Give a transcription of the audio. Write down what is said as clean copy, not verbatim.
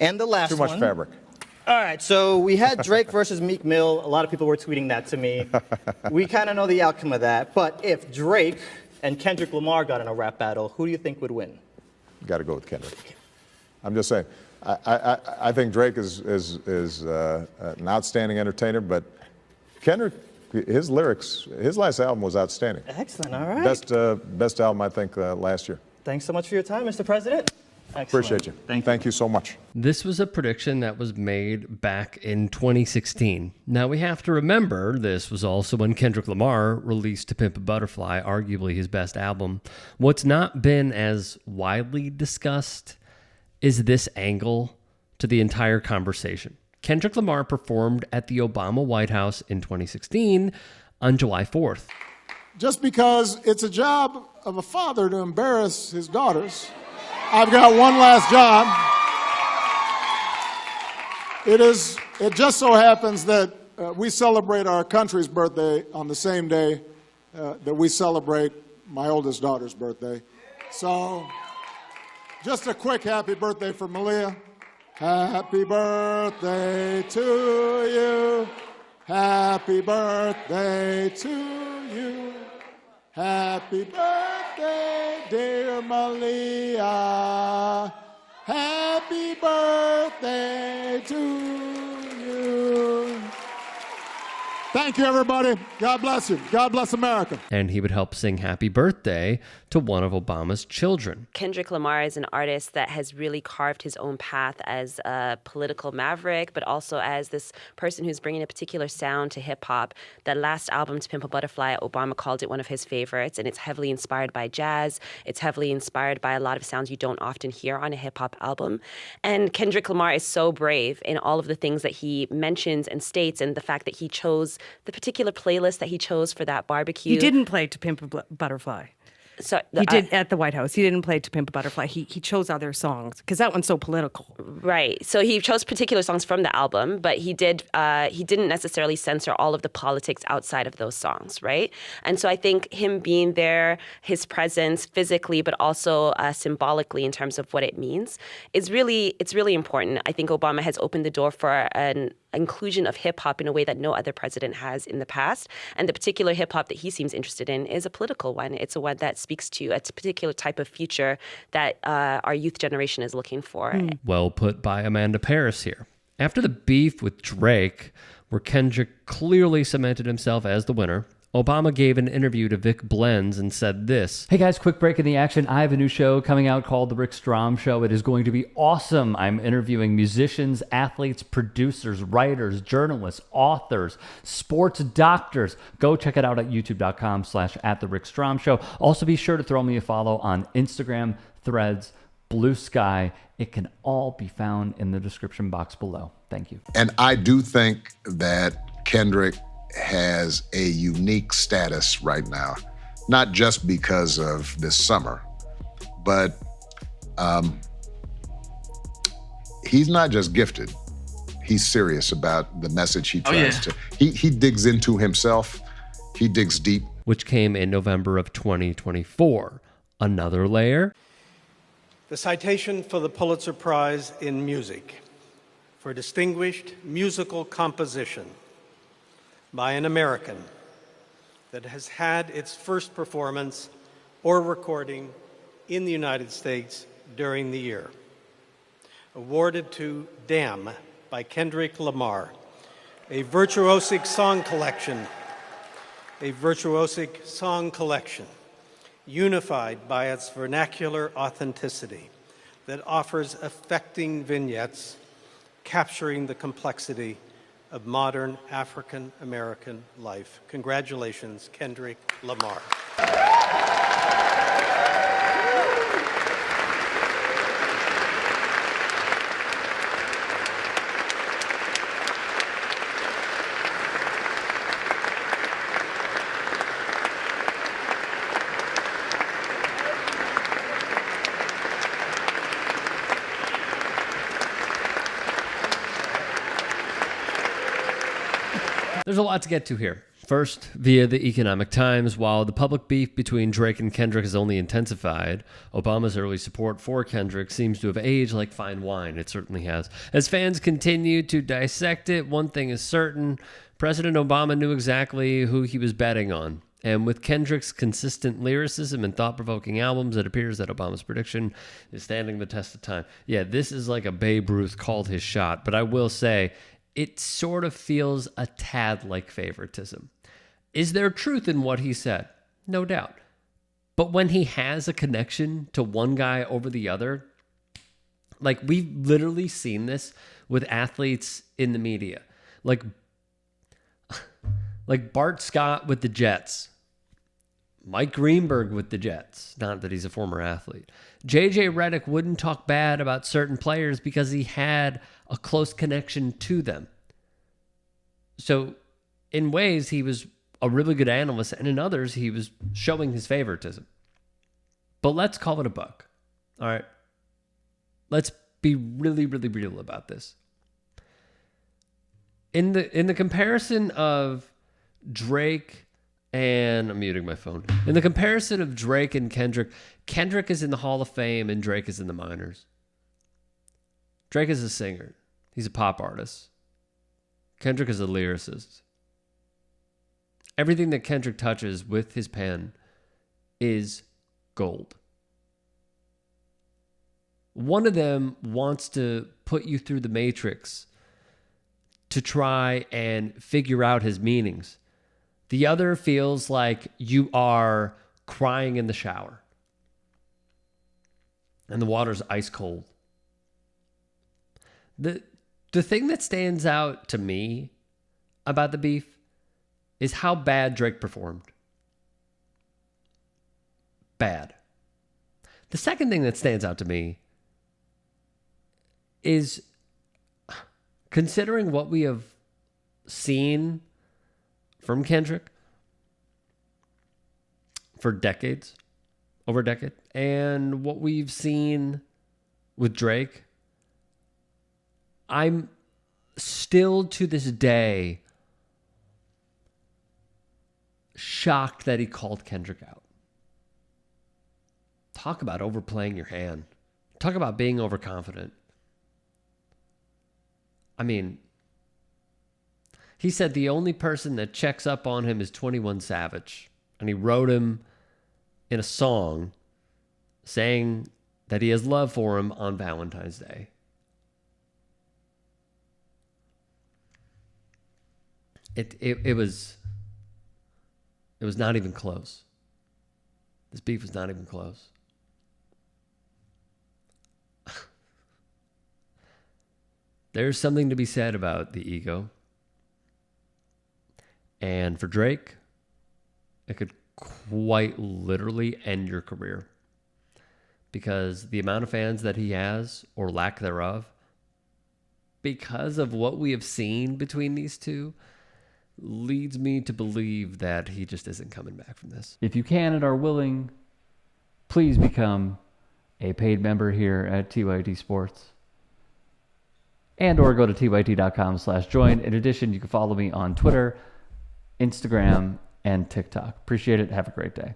And the last Too much one. fabric. All right, so we had Drake versus Meek Mill. A lot of people were tweeting that to me. We kind of know the outcome of that. But if Drake and Kendrick Lamar got in a rap battle, who do you think would win? Got to go with Kendrick. I'm just saying. I think Drake is an outstanding entertainer, but Kendrick, his lyrics, his last album was outstanding. Excellent, all right. Best album, I think, last year. Thanks so much for your time, Mr. President. Excellent. Appreciate you. Thank you so much. This was a prediction that was made back in 2016. Now, we have to remember this was also when Kendrick Lamar released To Pimp a Butterfly, arguably his best album. What's not been as widely discussed is this angle to the entire conversation. Kendrick Lamar performed at the Obama White House in 2016 on July 4th. Just because it's a job of a father to embarrass his daughters, I've got one last job. It just so happens that we celebrate our country's birthday on the same day that we celebrate my oldest daughter's birthday. So, just a quick happy birthday for Malia. Happy birthday to you. Happy birthday to you. Happy birthday, dear Malia. Happy birthday to you. Thank you, everybody. God bless you. God bless America. And he would help sing Happy Birthday to one of Obama's children. Kendrick Lamar is an artist that has really carved his own path as a political maverick, but also as this person who's bringing a particular sound to hip hop. The last album, To Pimp a Butterfly, Obama called it one of his favorites, and it's heavily inspired by jazz. It's heavily inspired by a lot of sounds you don't often hear on a hip hop album. And Kendrick Lamar is so brave in all of the things that he mentions and states, and the fact that he chose the particular playlist that he chose for that barbecue. He didn't play To Pimp a Butterfly. So he did at the White House. He didn't play To Pimp a Butterfly. He chose other songs because that one's so political. Right. So he chose particular songs from the album, but he didn't necessarily censor all of the politics outside of those songs, right? And so I think him being there, his presence physically, but also symbolically in terms of what it means, it's really important. I think Obama has opened the door for an inclusion of hip-hop in a way that no other president has in the past. And the particular hip-hop that he seems interested in is a political one. It's a one that speaks to a particular type of future that our youth generation is looking for. Well put by Amanda Paris here. After the beef with Drake, where Kendrick clearly cemented himself as the winner, Obama gave an interview to Vic Blends and said this. Hey guys, quick break in the action. I have a new show coming out called The Rick Strom Show. It is going to be awesome. I'm interviewing musicians, athletes, producers, writers, journalists, authors, sports doctors. Go check it out at youtube.com/@TheRickStromShow. Also be sure to throw me a follow on Instagram, Threads, Blue Sky. It can all be found in the description box below. Thank you. And I do think that Kendrick has a unique status right now, not just because of this summer, but he's not just gifted. He's serious about the message he tries to. He digs into himself. He digs deep. Which came in November of 2024. Another layer. The citation for the Pulitzer Prize in Music for distinguished musical composition by an American that has had its first performance or recording in the United States during the year. Awarded to Damn by Kendrick Lamar, a virtuosic song collection, unified by its vernacular authenticity that offers affecting vignettes capturing the complexity of modern African-American life. Congratulations, Kendrick Lamar. There's a lot to get to here. First, via the Economic Times, while the public beef between Drake and Kendrick has only intensified, Obama's early support for Kendrick seems to have aged like fine wine. It certainly has. As fans continue to dissect it, one thing is certain. President Obama knew exactly who he was betting on. And with Kendrick's consistent lyricism and thought-provoking albums, it appears that Obama's prediction is standing the test of time. Yeah, this is like a Babe Ruth called his shot, but I will say it sort of feels a tad like favoritism. Is there truth in what he said? No doubt. But when he has a connection to one guy over the other, like we've literally seen this with athletes in the media. Like Bart Scott with the Jets, Mike Greenberg with the Jets, not that he's a former athlete. JJ Redick wouldn't talk bad about certain players because he had a close connection to them. So in ways, he was a really good analyst, and in others, he was showing his favoritism. But let's call it a buck. All right. Let's be really, really real about this. In the comparison of Drake and I'm muting my phone. In the comparison of Drake and Kendrick, Kendrick is in the Hall of Fame and Drake is in the minors. Drake is a singer. He's a pop artist. Kendrick is a lyricist. Everything that Kendrick touches with his pen is gold. One of them wants to put you through the matrix to try and figure out his meanings. The other feels like you are crying in the shower and the water's ice cold. The thing that stands out to me about the beef is how bad Drake performed. Bad. The second thing that stands out to me is considering what we have seen from Kendrick for decades, over a decade, and what we've seen with Drake, I'm still to this day shocked that he called Kendrick out. Talk about overplaying your hand. Talk about being overconfident. I mean, he said the only person that checks up on him is 21 Savage. And he wrote him in a song saying that he has love for him on Valentine's Day. It was not even close. This beef was not even close. There's something to be said about the ego. And for Drake, it could quite literally end your career. Because the amount of fans that he has, or lack thereof, because of what we have seen between these two, leads me to believe that he just isn't coming back from this. If you can and are willing, please become a paid member here at TYT Sports. And or go to tyt.com/join. In addition, you can follow me on Twitter, Instagram, and TikTok. Appreciate it. Have a great day.